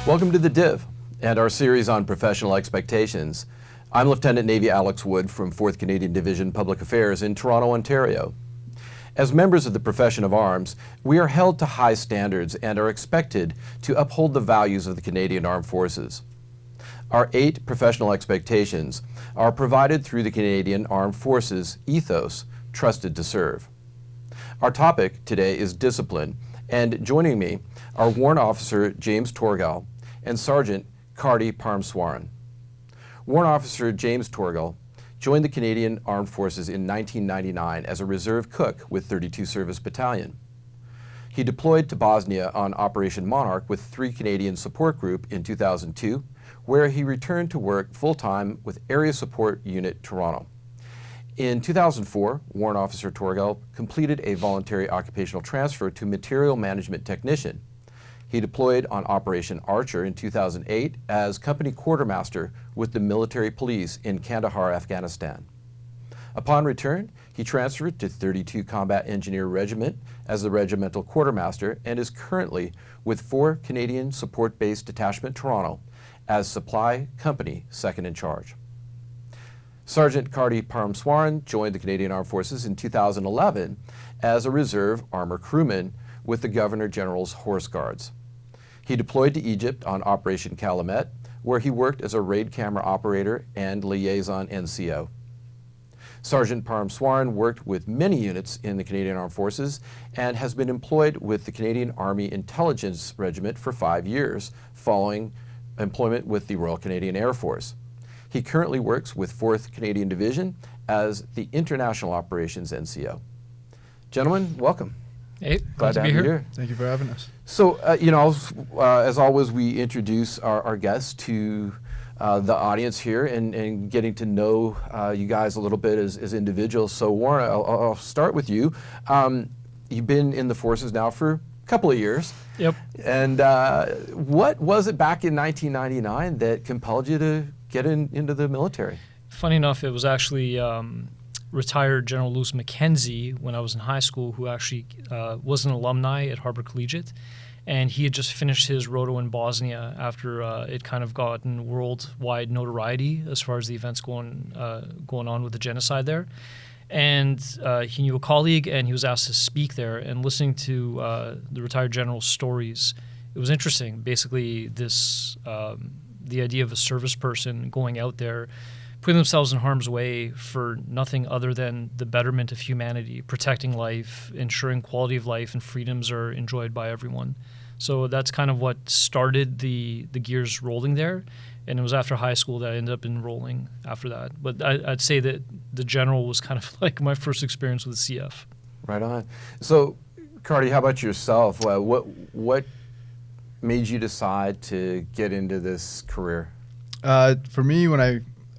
Welcome to The Div and our series on professional expectations. I'm Lieutenant Navy Alex Wood from 4th Canadian Division Public Affairs in Toronto, Ontario. As members of the profession of arms, we are held to high standards and are expected to uphold the values of the Canadian Armed Forces. Our 8 professional expectations are provided through the Canadian Armed Forces ethos, trusted to serve. Our topic today is discipline, and joining me are Warrant Officer James Torgal and Sergeant Parameswaran. Warrant Officer James Torgal joined the Canadian Armed Forces in 1999 as a reserve cook with 32 Service Battalion. He deployed to Bosnia on Operation Monarch with 3 Canadian Support Group in 2002, where he returned to work full-time with Area Support Unit Toronto. In 2004, Warrant Officer Torgal completed a voluntary occupational transfer to Material Management Technician. He deployed on Operation Archer in 2008 as Company Quartermaster with the Military Police in Kandahar, Afghanistan. Upon return, he transferred to 32 Combat Engineer Regiment as the Regimental Quartermaster and is currently with 4 Canadian Support Base Detachment Toronto as Supply Company Second in Charge. Sergeant Parameswaran joined the Canadian Armed Forces in 2011 as a Reserve Armor Crewman with the Governor General's Horse Guards. He deployed to Egypt on Operation Calumet, where he worked as a raid camera operator and liaison NCO. Sergeant Parameswaran worked with many units in the Canadian Armed Forces and has been employed with the Canadian Army Intelligence Regiment for 5 years, following employment with the Royal Canadian Air Force. He currently works with 4th Canadian Division as the International Operations NCO. Gentlemen, welcome. Hey, glad to be here. Thank you for having us. So, as always, we introduce our guests to the audience here and getting to know you guys a little bit as individuals. So, Warren, I'll start with you. You've been in the forces now for a couple of years. Yep. And what was it back in 1999 that compelled you to get into the military? Funny enough, it was actually retired General Lewis Mackenzie when I was in high school, who actually was an alumni at Harvard Collegiate. And he had just finished his roto in Bosnia after it kind of gotten worldwide notoriety as far as the events going on with the genocide there. And he knew a colleague, and he was asked to speak there. And listening to the retired general's stories, it was interesting. Basically, this the idea of a service person going out there, putting themselves in harm's way for nothing other than the betterment of humanity, protecting life, ensuring quality of life and freedoms are enjoyed by everyone. So that's kind of what started the gears rolling there. And it was after high school that I ended up enrolling after that. But I'd say that the general was kind of like my first experience with the CF. Right on. So, Cardi, how about yourself? What made you decide to get into this career? For me, when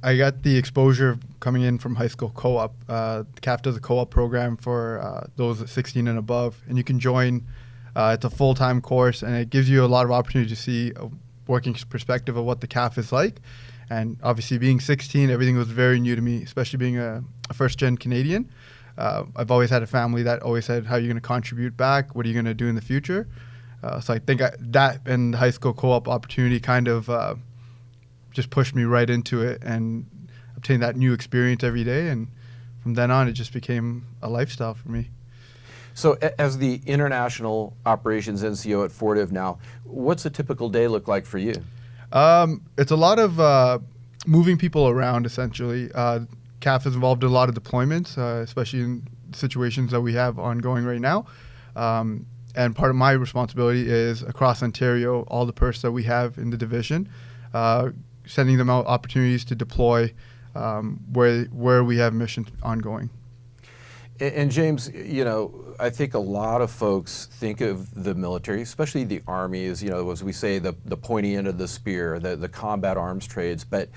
I got the exposure coming in from high school co-op, CAF does a co-op program for those 16 and above, and you can join. It's a full-time course, and it gives you a lot of opportunity to see a working perspective of what the CAF is like. And obviously, being 16, everything was very new to me, especially being a first-gen Canadian. I've always had a family that always said, how are you going to contribute back? What are you going to do in the future? So I think that and the high school co-op opportunity kind of just pushed me right into it and obtained that new experience every day. And from then on, it just became a lifestyle for me. So as the International Operations NCO at Fortive now, what's a typical day look like for you? It's a lot of moving people around, essentially. CAF is involved in a lot of deployments, especially in situations that we have ongoing right now. And part of my responsibility is across Ontario, all the personnel that we have in the division, sending them out opportunities to deploy where we have missions ongoing. And James, I think a lot of folks think of the military, especially the Army, as as we say, the pointy end of the spear, the combat arms trades. But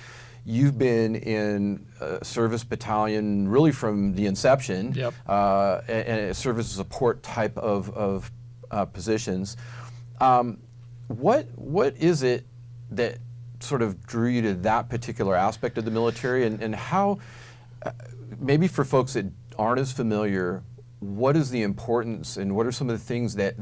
you've been in service battalion really from the inception, Yep. And service support type of positions. What is it that sort of drew you to that particular aspect of the military, and how, maybe for folks that aren't as familiar, what is the importance and what are some of the things that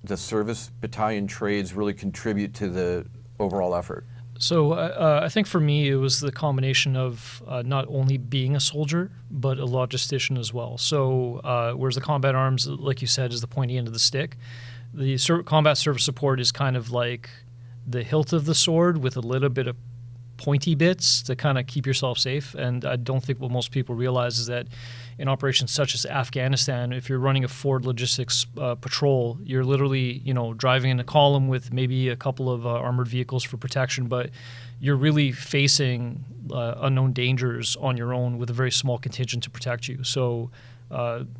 the service battalion trades really contribute to the overall effort? So I think for me, it was the combination of not only being a soldier, but a logistician as well. So whereas the combat arms, like you said, is the pointy end of the stick, the combat service support is kind of like the hilt of the sword with a little bit of pointy bits to kind of keep yourself safe. And I don't think what most people realize is that in operations such as Afghanistan, if you're running a forward logistics patrol, you're literally, driving in a column with maybe a couple of armored vehicles for protection, but you're really facing unknown dangers on your own with a very small contingent to protect you. So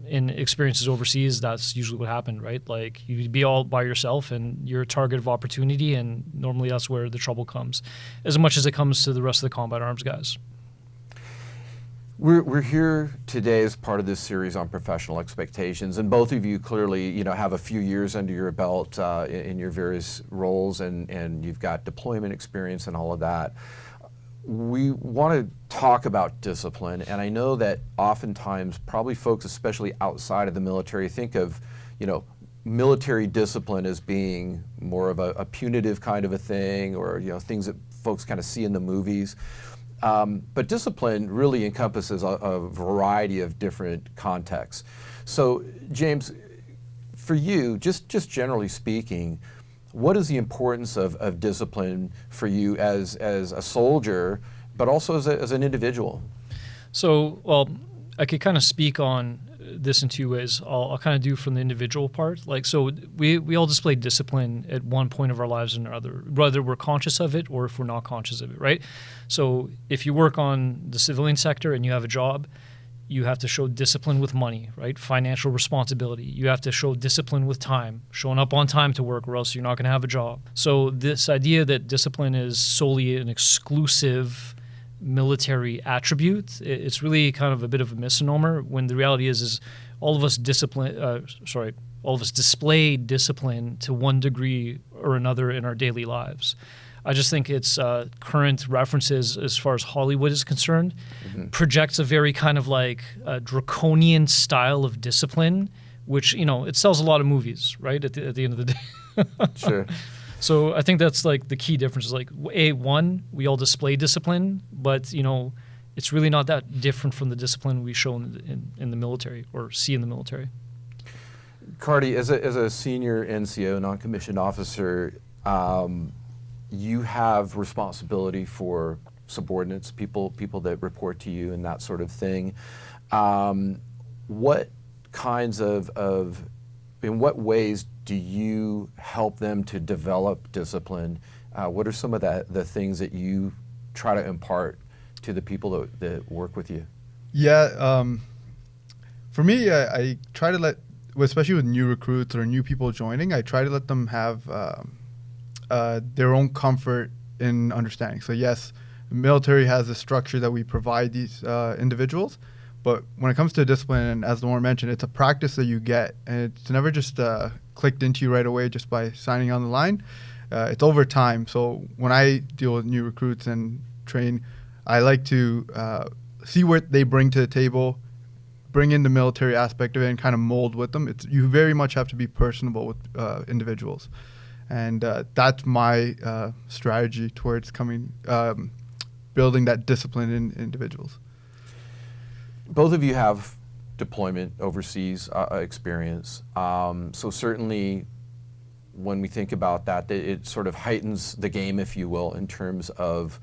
in experiences overseas, that's usually what happened, right? Like you'd be all by yourself and you're a target of opportunity, and normally that's where the trouble comes, as much as it comes to the rest of the combat arms guys. We're here today as part of this series on professional expectations, and both of you clearly, have a few years under your belt in your various roles, and you've got deployment experience and all of that. We want to talk about discipline, and I know that oftentimes, probably folks, especially outside of the military, think of, military discipline as being more of a punitive kind of a thing, or things that folks kind of see in the movies. But discipline really encompasses a variety of different contexts. So, James, for you, just generally speaking, what is the importance of discipline for you as a soldier, but also as an individual? So, well, I could kind of speak on this in two ways. I'll kind of do from the individual part. Like, so we all display discipline at one point of our lives or another, whether we're conscious of it or if we're not conscious of it, right? So if you work on the civilian sector and you have a job, you have to show discipline with money, right? Financial responsibility. You have to show discipline with time, showing up on time to work, or else you're not going to have a job. So this idea that discipline is solely an exclusive military attribute, it's really kind of a bit of a misnomer, when the reality is all of us display discipline to one degree or another in our daily lives. I just think it's current references as far as Hollywood is concerned, projects a very kind of like draconian style of discipline, which, it sells a lot of movies, right, at the end of the day. Sure. So I think that's like the key difference is like, one, we all display discipline, but it's really not that different from the discipline we show in the military or see in the military. Cardi, as a senior NCO, non-commissioned officer, you have responsibility for subordinates, people that report to you and that sort of thing. What kinds in what ways do you help them to develop discipline? What are some of the things that you try to impart to the people that work with you? Yeah, for me, I try to let, especially with new recruits or new people joining, I try to let them have their own comfort in understanding. So yes, the military has a structure that we provide these individuals, but when it comes to discipline, and as Lauren mentioned, it's a practice that you get, and it's never just clicked into you right away just by signing on the line. It's over time. So when I deal with new recruits and train, I like to see what they bring to the table, bring in the military aspect of it, and kind of mold with them. You very much have to be personable with individuals. And that's my strategy towards building that discipline in individuals. Both of you have deployment overseas experience. So certainly when we think about that, it sort of heightens the game, if you will, in terms of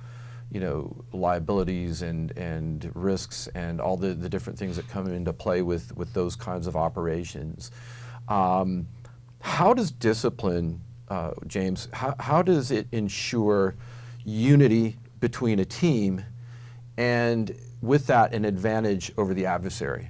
liabilities and risks and all the different things that come into play with those kinds of operations. How does discipline, James, how does it ensure unity between a team and with that an advantage over the adversary?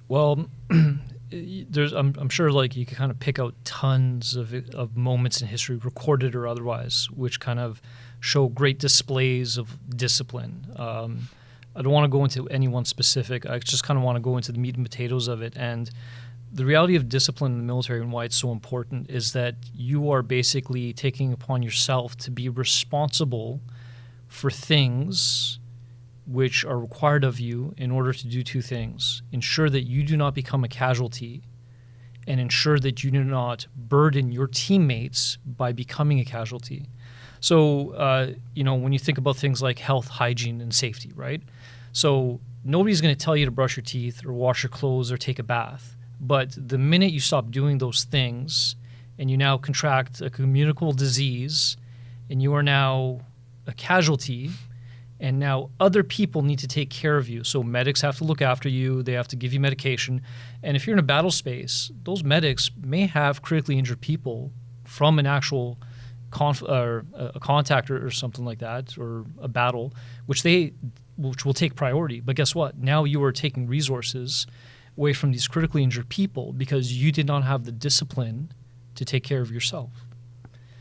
Well, I'm sure like you can kind of pick out tons of moments in history, recorded or otherwise, which kind of show great displays of discipline. I don't want to go into any one specific. I just kind of want to go into the meat and potatoes of it. And the reality of discipline in the military and why it's so important is that you are basically taking upon yourself to be responsible for things which are required of you in order to do two things: ensure that you do not become a casualty, and ensure that you do not burden your teammates by becoming a casualty. So, when you think about things like health, hygiene, and safety, right? So nobody's going to tell you to brush your teeth or wash your clothes or take a bath. But the minute you stop doing those things and you now contract a communicable disease and you are now a casualty, and now other people need to take care of you. So medics have to look after you. They have to give you medication. And if you're in a battle space, those medics may have critically injured people from an actual a contact or something like that, or a battle, which will take priority. But guess what? Now you are taking resources away from these critically injured people because you did not have the discipline to take care of yourself.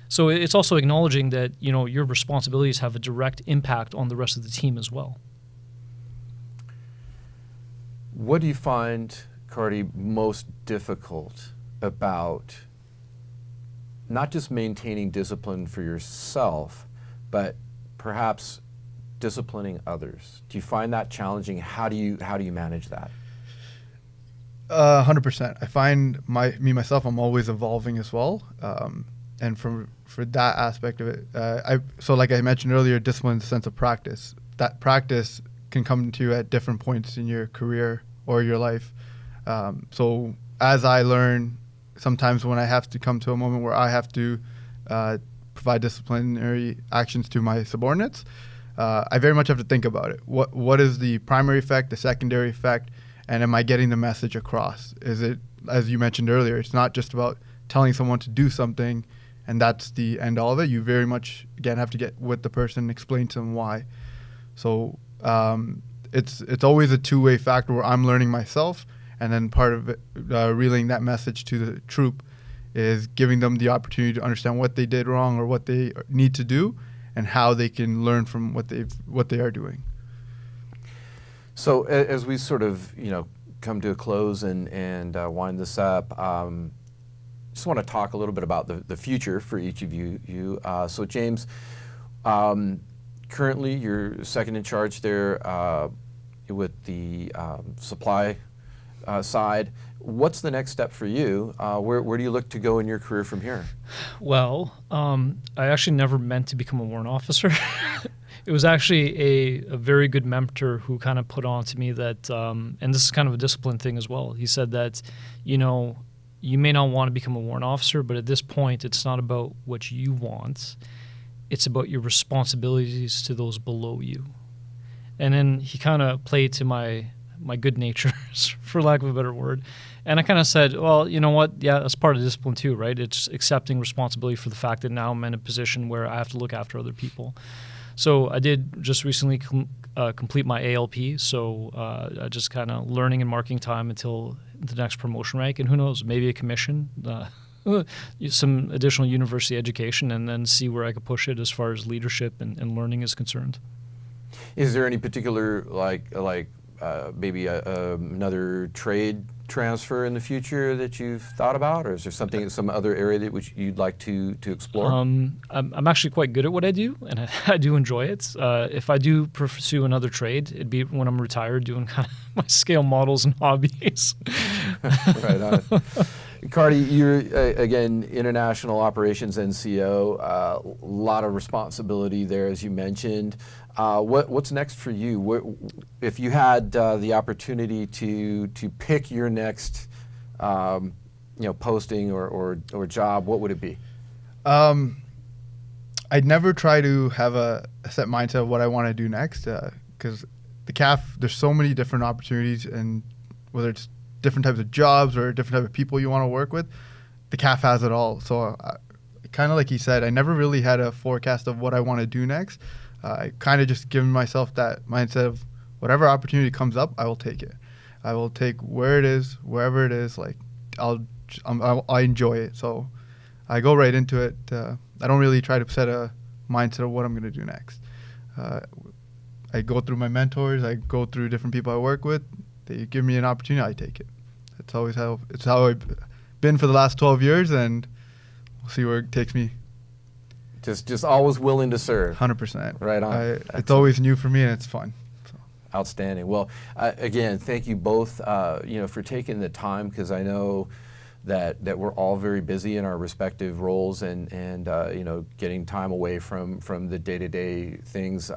So it's also acknowledging that, your responsibilities have a direct impact on the rest of the team as well. What do you find, Cardi, most difficult about not just maintaining discipline for yourself, but perhaps disciplining others? Do you find that challenging? How do you manage that? 100%. I find myself, I'm always evolving as well. And for that aspect of it, so like I mentioned earlier, discipline is a sense of practice. That practice can come to you at different points in your career or your life. So as I learn, sometimes when I have to come to a moment where I have to provide disciplinary actions to my subordinates, I very much have to think about it. What is the primary effect, the secondary effect, and am I getting the message across? Is it, as you mentioned earlier, it's not just about telling someone to do something and that's the end all of it. You very much, again, have to get with the person, explain to them why. So it's always a two-way factor where I'm learning myself, and then part of it, relaying that message to the troop is giving them the opportunity to understand what they did wrong or what they need to do and how they can learn from what they are doing. So as we sort of, come to a close and wind this up, just want to talk a little bit about the future for each of you. So James, currently you're second in charge there with the supply side. What's the next step for you? Where do you look to go in your career from here? Well, I actually never meant to become a warrant officer. It was actually a very good mentor who kind of put on to me that, and this is kind of a discipline thing as well. He said that, you may not want to become a warrant officer, but at this point, it's not about what you want. It's about your responsibilities to those below you. And then he kind of played to my good nature, for lack of a better word. And I kind of said, well, you know what? Yeah, that's part of discipline too, right? It's accepting responsibility for the fact that now I'm in a position where I have to look after other people. So I did just recently complete my ALP, so just kind of learning and marking time until the next promotion rank, and who knows, maybe a commission, some additional university education, and then see where I could push it as far as leadership and learning is concerned. Is there any particular, maybe another trade transfer in the future that you've thought about, or is there some other area that which you'd like to explore? I'm actually quite good at what I do, and I do enjoy it. If I do pursue another trade, it'd be when I'm retired, doing kind of my scale models and hobbies. Right on. Cardi, you're again international operations NCO. A lot of responsibility there, as you mentioned. What's next for you? If you had the opportunity to pick your next, posting or job, what would it be? I'd never try to have a set mindset of what I want to do next, because the CAF, there's so many different opportunities, and whether it's different types of jobs or different type of people you want to work with, the CAF has it all. So kind of like he said, I never really had a forecast of what I want to do next. I kind of just given myself that mindset of whatever opportunity comes up, I will take it. I will take where it is, wherever it is. I enjoy it, so I go right into it. I don't really try to set a mindset of what I'm going to do next. I go through my mentors. I go through different people I work with. They give me an opportunity, I take it. It's always how I've been for the last 12 years, and we'll see where it takes me. Just always willing to serve. 100%. Right on. It's always new for me, and it's fun. So. Outstanding. Well, again, thank you both, for taking the time, because I know that we're all very busy in our respective roles, and getting time away from the day-to-day things,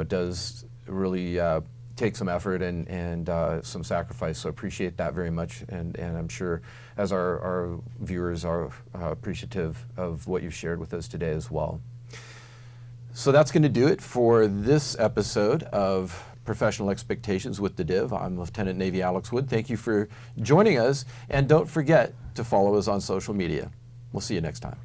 does really take some effort and some sacrifice. So appreciate that very much, and I'm sure as our viewers are appreciative of what you've shared with us today as well. So that's going to do it for this episode of Professional Expectations with the Div. I'm Lieutenant Navy Alex Wood. Thank you for joining us, and don't forget to follow us on social media. We'll see you next time.